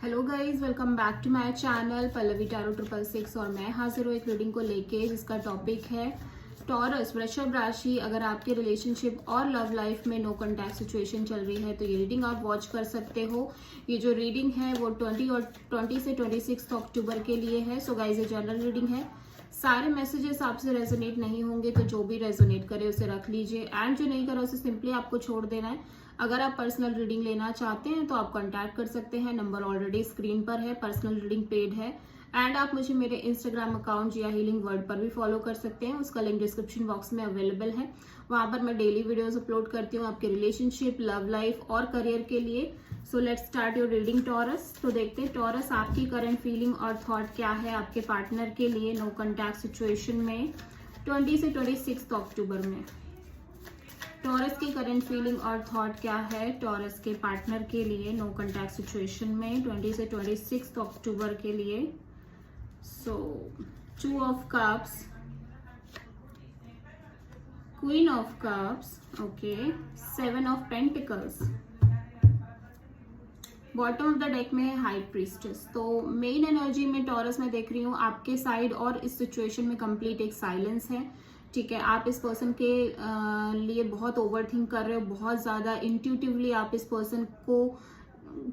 Hello guys, welcome back to my channel Pallavi tarot 666 और मैं हाजिर हूँ एक रीडिंग को लेके जिसका टॉपिक है टॉरस वृषभ राशि। अगर आपके रिलेशनशिप और लव लाइफ में नो कॉन्टैक्ट सिचुएशन चल रही है तो ये रीडिंग आप वॉच कर सकते हो। ये जो रीडिंग है वो 20 से 26 अक्टूबर के लिए है। सो गाइज ये जनरल रीडिंग है, सारे मैसेजेस आपसे रेजोनेट नहीं होंगे तो जो भी रेजोनेट करे उसे रख लीजिए एंड जो नहीं करा उसे सिंपली आपको छोड़ देना है। अगर आप पर्सनल रीडिंग लेना चाहते हैं तो आप कांटेक्ट कर सकते हैं, नंबर ऑलरेडी स्क्रीन पर है। पर्सनल रीडिंग पेड है एंड आप मुझे मेरे इंस्टाग्राम अकाउंट जिया हीलिंग वर्ड पर भी फॉलो कर सकते हैं, उसका लिंक डिस्क्रिप्शन बॉक्स में अवेलेबल है। वहां पर मैं डेली वीडियोस अपलोड करती हूँ आपके रिलेशनशिप, लव लाइफ और करियर के लिए। So let's start your reading taurus. तो देखते हैं टॉरस आपकी करंट फीलिंग और थॉट क्या है आपके पार्टनर के लिए नो कॉन्टैक्ट सिचुएशन में 20 से 26 अक्टूबर में। टॉरस की करंट फीलिंग और थॉट क्या है टॉरस के पार्टनर के लिए नो कॉन्टैक्ट सिचुएशन में 20 से 26 अक्टूबर के लिए। सो 2 of cups, queen of cups, okay, 7 of pentacles, bottom of the deck में है हाई प्रीस्टेस। तो मेन एनर्जी में टॉरस में देख रही हूँ आपके साइड और इस सिचुएशन में कंप्लीट एक साइलेंस है। ठीक है, आप इस पर्सन के लिए बहुत ओवरथिंक कर रहे हो, बहुत ज्यादा इंट्यूटिवली आप इस पर्सन को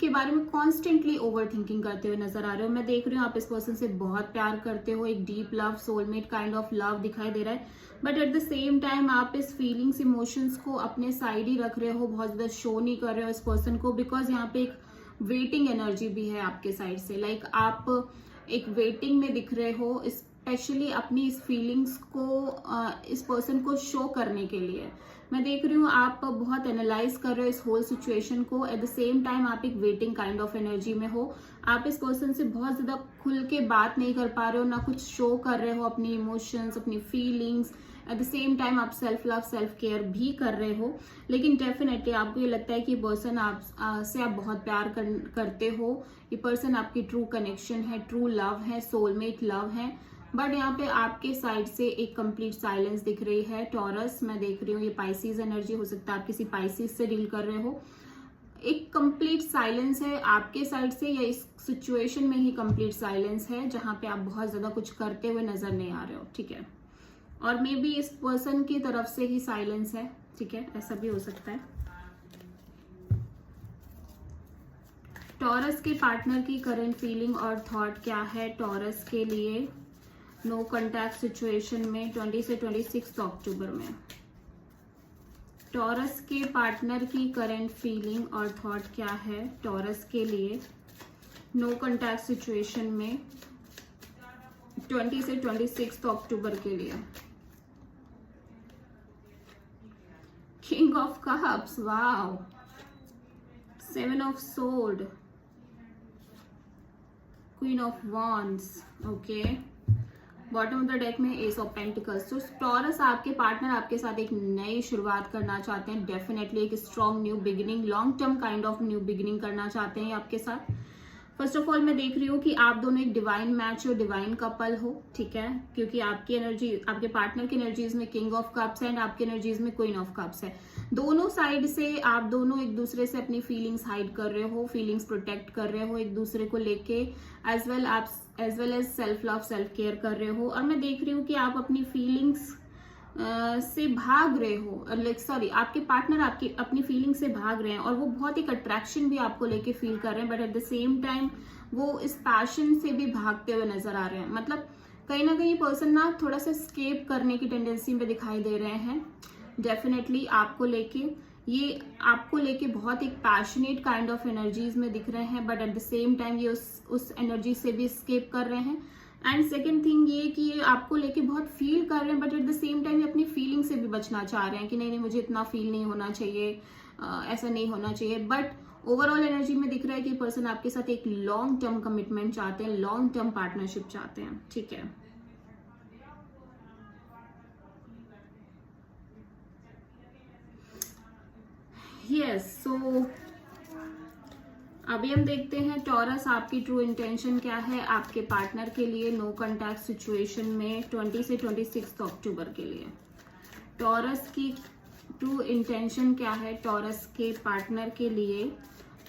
के बारे में कॉन्स्टेंटली ओवरथिंकिंग करते हुए नजर आ रहे हो। मैं देख रही हूँ आप इस पर्सन से बहुत प्यार करते हो, एक deep love, soulmate kind of love दिखाई दे रहा है। But at the same time आप इस फीलिंग्स, इमोशंस को अपने साइड ही रख रहे हो, बहुत ज्यादा शो नहीं कर रहे हो इस पर्सन को, बिकॉज यहाँ पे एक वेटिंग एनर्जी भी है आपके साइड से। लाइक आप एक वेटिंग में दिख रहे हो, स्पेशली अपनी इस फीलिंग्स को इस पर्सन को शो करने के लिए। मैं देख रही हूँ आप बहुत एनालाइज कर रहे हो इस होल सिचुएशन को, एट द सेम टाइम आप एक वेटिंग काइंड ऑफ एनर्जी में हो। आप इस पर्सन से बहुत ज्यादा खुल के बात नहीं कर पा रहे हो, ना कुछ शो कर रहे हो अपनी इमोशंस, अपनी feelings. At the same time आप सेल्फ लव, सेल्फ केयर भी कर रहे हो, लेकिन डेफिनेटली आपको ये लगता है कि पर्सन से आप बहुत प्यार करते हो। ये पर्सन आपकी ट्रू कनेक्शन है, ट्रू लव है, सोलमेट लव है। बट यहाँ पे आपके साइड से एक कंप्लीट साइलेंस दिख रही है टॉरस। मैं देख रही हूँ ये पाइसिस एनर्जी हो सकता है, आप किसी पाइसिस से डील कर रहे हो। एक कंप्लीट साइलेंस है आपके साइड से, या इस सिचुएशन में ही कंप्लीट साइलेंस है जहां पे आप बहुत ज्यादा कुछ करते हुए नजर नहीं आ रहे हो। ठीक है, और मे बी इस पर्सन की तरफ से ही साइलेंस है। ठीक है, ऐसा भी हो सकता है। टॉरस के पार्टनर की करंट फीलिंग और थॉट क्या है टॉरस के लिए नो कॉन्टैक्ट सिचुएशन में 20 से 26 अक्टूबर में। टॉरस के पार्टनर की करंट फीलिंग और थॉट क्या है टॉरस के लिए नो कॉन्टैक्ट सिचुएशन में 20 से 26 अक्टूबर के लिए। King of cups, wow, 7 of sword, queen of wands, okay, bottom of the deck में एस ऑफ पेंटिकल्स। तो टॉरस आपके पार्टनर आपके साथ एक नई शुरुआत करना चाहते हैं, डेफिनेटली एक strong new beginning, long term kind of new beginning करना चाहते हैं आपके साथ। फर्स्ट ऑफ ऑल मैं देख रही हूँ कि आप दोनों एक डिवाइन मैच हो, डिवाइन कपल हो। ठीक है, क्योंकि आपकी एनर्जी, आपके पार्टनर की एनर्जीज में किंग ऑफ कप्स है एंड आपकी एनर्जीज में क्वीन ऑफ कप्स है। दोनों साइड से आप दोनों एक दूसरे से अपनी फीलिंग्स हाइड कर रहे हो, फीलिंग्स प्रोटेक्ट कर रहे हो एक दूसरे को लेके, as well as self love, self care कर रहे हो। और मैं देख रही हूँ कि आप अपनी फीलिंग्स से भाग रहे हो, लाइक सॉरी, आपके पार्टनर आपकी अपनी फीलिंग से भाग रहे हैं और वो बहुत एक अट्रैक्शन भी आपको लेके फील कर रहे हैं, but at the same time वो इस पैशन से भी भागते हुए नजर आ रहे हैं। मतलब कहीं ना कहीं पर्सन ना थोड़ा सा स्केप करने की टेंडेंसी में दिखाई दे रहे हैं। डेफिनेटली आपको लेके बहुत एक पैशनेट काइंड ऑफ एनर्जीज में दिख रहे हैं, but at the same time ये उस एनर्जी से भी स्केप कर रहे हैं। एंड सेकेंड थिंग ये कि ये आपको लेके बहुत फील कर रहे हैं, but at the same time ये अपनी फीलिंग से भी बचना चाह रहे हैं कि नहीं मुझे इतना फील नहीं होना चाहिए, ऐसा नहीं होना चाहिए। बट ओवरऑल एनर्जी में दिख रहा है कि पर्सन आपके साथ एक लॉन्ग टर्म कमिटमेंट चाहते हैं, लॉन्ग टर्म पार्टनरशिप चाहते हैं। ठीक है, यस, सो अभी हम देखते हैं टॉरस आपकी ट्रू इंटेंशन क्या है आपके पार्टनर के लिए नो कॉन्टैक्ट सिचुएशन में 20 से 26 अक्टूबर के लिए। टॉरस की ट्रू इंटेंशन क्या है टॉरस के पार्टनर के लिए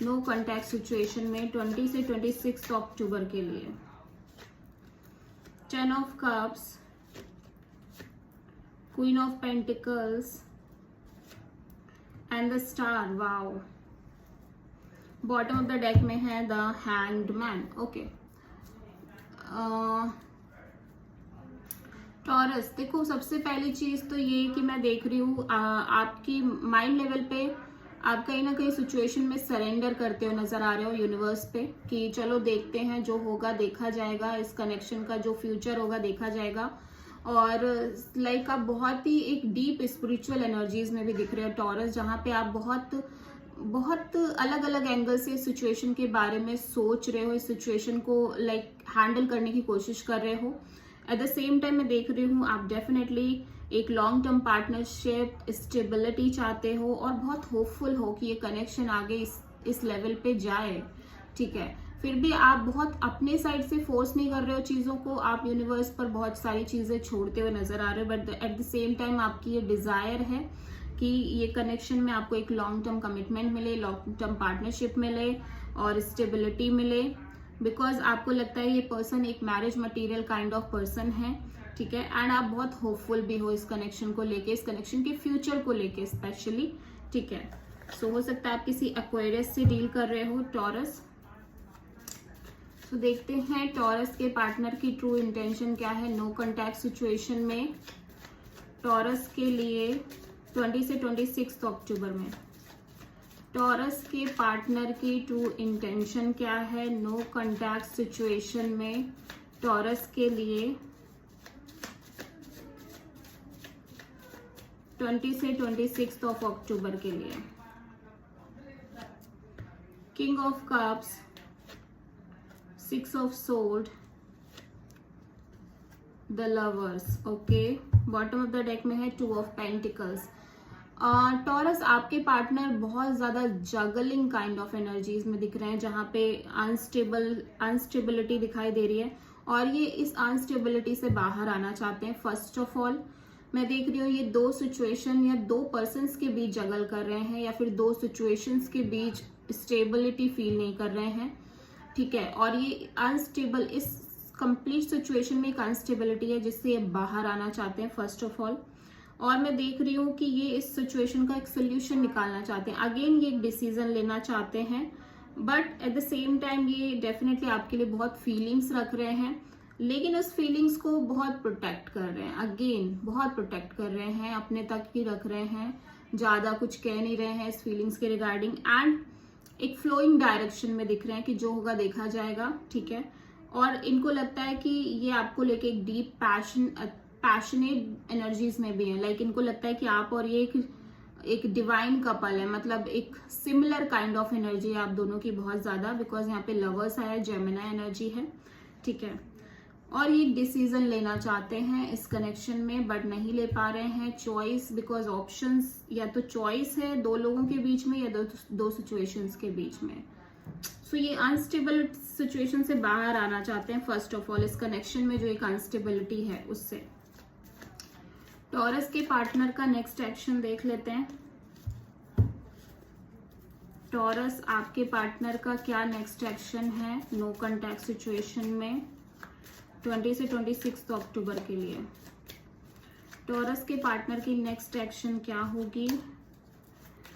नो कॉन्टैक्ट सिचुएशन में 20 से 26 अक्टूबर के लिए। 10 of cups, queen of pentacles and the star. Wow, bottom of the deck में है the hanged man. Okay, taurus, देखो सबसे पहली चीज तो ये कि मैं देख रही हूँ आपकी माइंड लेवल पे आप कहीं ना कहीं सिचुएशन में सरेंडर करते हो नजर आ रहे हो यूनिवर्स पे, कि चलो देखते हैं, जो होगा देखा जाएगा, इस कनेक्शन का जो फ्यूचर होगा देखा जाएगा। और लाइक आप बहुत ही एक डीप स्पिरिचुअल एनर्जीज में भी दिख रहे हो टॉरस, जहाँ पे आप बहुत अलग अलग एंगल से सिचुएशन के बारे में सोच रहे हो, इस सिचुएशन को लाइक हैंडल करने की कोशिश कर रहे हो। एट द सेम टाइम मैं देख रही हूँ आप डेफिनेटली एक लॉन्ग टर्म पार्टनरशिप, स्टेबिलिटी चाहते हो और बहुत होपफुल हो कि ये कनेक्शन आगे इस लेवल पे जाए, ठीक है। फिर भी आप बहुत अपने साइड से फोर्स नहीं कर रहे हो चीज़ों को, आप यूनिवर्स पर बहुत सारी चीज़ें छोड़ते हुए नजर आ रहे हो, but at the same time आपकी ये डिज़ायर है कि ये कनेक्शन में आपको एक लॉन्ग टर्म कमिटमेंट मिले, लॉन्ग टर्म पार्टनरशिप मिले और स्टेबिलिटी मिले, बिकॉज आपको लगता है ये पर्सन एक marriage material kind of person है, ठीक है। एंड आप बहुत होपफुल भी हो इस कनेक्शन को लेके, इस कनेक्शन के फ्यूचर को लेके स्पेशली, ठीक है। सो हो सकता है आप किसी एक्वेरियस से डील कर रहे हो टॉरस। तो देखते हैं टॉरस के पार्टनर की ट्रू इंटेंशन क्या है नो कॉन्टैक्ट सिचुएशन में टॉरस के लिए 20 से 26 अक्टूबर में। टॉरस के पार्टनर की ट्रू इंटेंशन क्या है नो कॉन्टैक्ट सिचुएशन में टॉरस के लिए 20 से 26 ऑफ अक्टूबर के लिए। King of cups, 6 of sword, the lovers. Okay, bottom of the deck में है 2 ऑफ पेंटिकल्स। टॉरस आपके पार्टनर बहुत ज्यादा जगलिंग काइंड ऑफ एनर्जीज में दिख रहे हैं, जहाँ पे अनस्टेबिलिटी दिखाई दे रही है और ये इस अनस्टेबिलिटी से बाहर आना चाहते हैं। फर्स्ट ऑफ ऑल मैं देख रही हूँ ये 2 सिचुएशन या 2 पर्सन्स के बीच जगल कर रहे हैं या फिर 2 सिचुएशंस के बीच स्टेबिलिटी फील नहीं कर रहे हैं, ठीक है। और ये अनस्टेबल, इस कंप्लीट सिचुएशन में एक अनस्टेबिलिटी है जिससे ये बाहर आना चाहते हैं फर्स्ट ऑफ ऑल। और मैं देख रही हूँ कि ये इस सिचुएशन का एक सोल्यूशन निकालना चाहते हैं, अगेन ये एक डिसीजन लेना चाहते हैं, but at the same time ये डेफिनेटली आपके लिए बहुत फीलिंग्स रख रहे हैं, लेकिन उस फीलिंग्स को बहुत प्रोटेक्ट कर रहे हैं, अगेन बहुत प्रोटेक्ट कर रहे हैं, अपने तक ही रख रहे हैं, ज्यादा कुछ कह नहीं रहे हैं इस फीलिंग्स के रिगार्डिंग। एंड एक फ्लोइंग डायरेक्शन में दिख रहे हैं कि जो होगा देखा जाएगा, ठीक है। और इनको लगता है कि ये आपको लेके एक डीप पैशनेट एनर्जीज में भी है, लाइक इनको लगता है कि आप और ये एक डिवाइन कपल है, मतलब एक सिमिलर काइंड ऑफ एनर्जी है आप दोनों की बहुत ज्यादा, बिकॉज यहाँ पे लवर्स आया, जेमिनी एनर्जी है, ठीक है। और ये डिसीजन लेना चाहते हैं इस कनेक्शन में बट नहीं ले पा रहे हैं चॉइस, बिकॉज ऑप्शंस या तो चॉइस है 2 लोगों के बीच में या 2 सिचुएशंस के बीच में। सो ये अनस्टेबल सिचुएशन से बाहर आना चाहते हैं फर्स्ट ऑफ ऑल, इस कनेक्शन में जो एक अनस्टेबिलिटी है उससे। टॉरस के पार्टनर का नेक्स्ट एक्शन देख लेते हैं। टॉरस आपके पार्टनर का क्या नेक्स्ट एक्शन है नो कॉन्टैक्ट सिचुएशन में 20 से 26 अक्टूबर के लिए। टॉरस के पार्टनर की नेक्स्ट एक्शन क्या होगी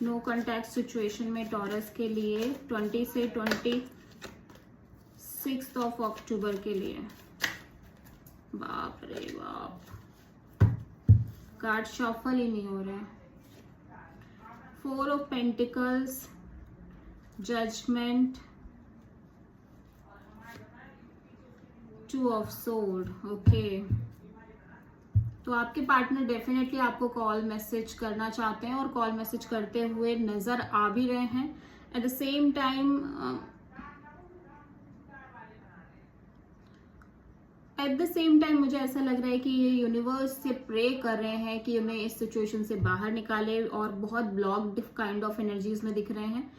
नो कॉन्टैक्ट सिचुएशन में टॉरस के लिए 20 से 26 ऑफ अक्टूबर के लिए। बाप रे बाप, कार्ड शफल ही नहीं हो रहे हैं। 4 of pentacles, judgment, 2 of sword. Okay, तो आपके पार्टनर डेफिनेटली आपको कॉल मैसेज करना चाहते हैं और कॉल मैसेज करते हुए नजर आ भी रहे हैं। एट द सेम टाइम मुझे ऐसा लग रहा है कि ये यूनिवर्स से प्रे कर रहे हैं कि उन्हें इस सिचुएशन से बाहर निकाले और बहुत ब्लॉक्ड काइंड ऑफ एनर्जीज में दिख रहे हैं।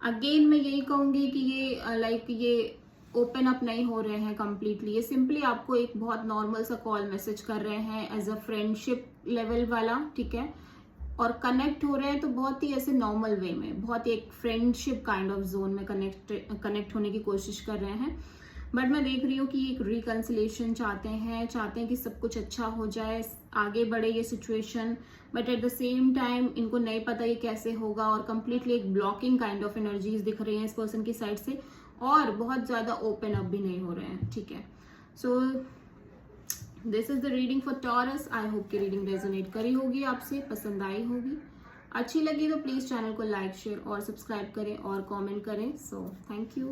अगेन मैं यही कहूंगी कि ये ये ओपन अप नहीं हो रहे हैं कंप्लीटली, ये सिंपली आपको एक बहुत नॉर्मल सा कॉल मैसेज कर रहे हैं एज अ फ्रेंडशिप लेवल वाला, ठीक है। और कनेक्ट हो रहे हैं तो बहुत ही ऐसे नॉर्मल वे में, बहुत ही एक फ्रेंडशिप काइंड ऑफ जोन में कनेक्ट होने की कोशिश कर रहे हैं। बट मैं देख रही हूँ कि एक रिकंसिलेशन चाहते हैं कि सब कुछ अच्छा हो जाए, आगे बढ़े ये situation, but at the same time इनको नहीं पता ये कैसे होगा, और कंप्लीटली एक ब्लॉकिंग काइंड ऑफ एनर्जीज दिख रही हैं इस पर्सन की साइड से, और बहुत ज्यादा ओपन अप भी नहीं हो रहे हैं। ठीक है, so this is the reading for taurus. I hope कि रीडिंग रेजोनेट करी होगी, आपसे पसंद आई होगी। अच्छी लगी तो प्लीज चैनल को लाइक, शेयर और सब्सक्राइब करें और कमेंट करें। So thank you.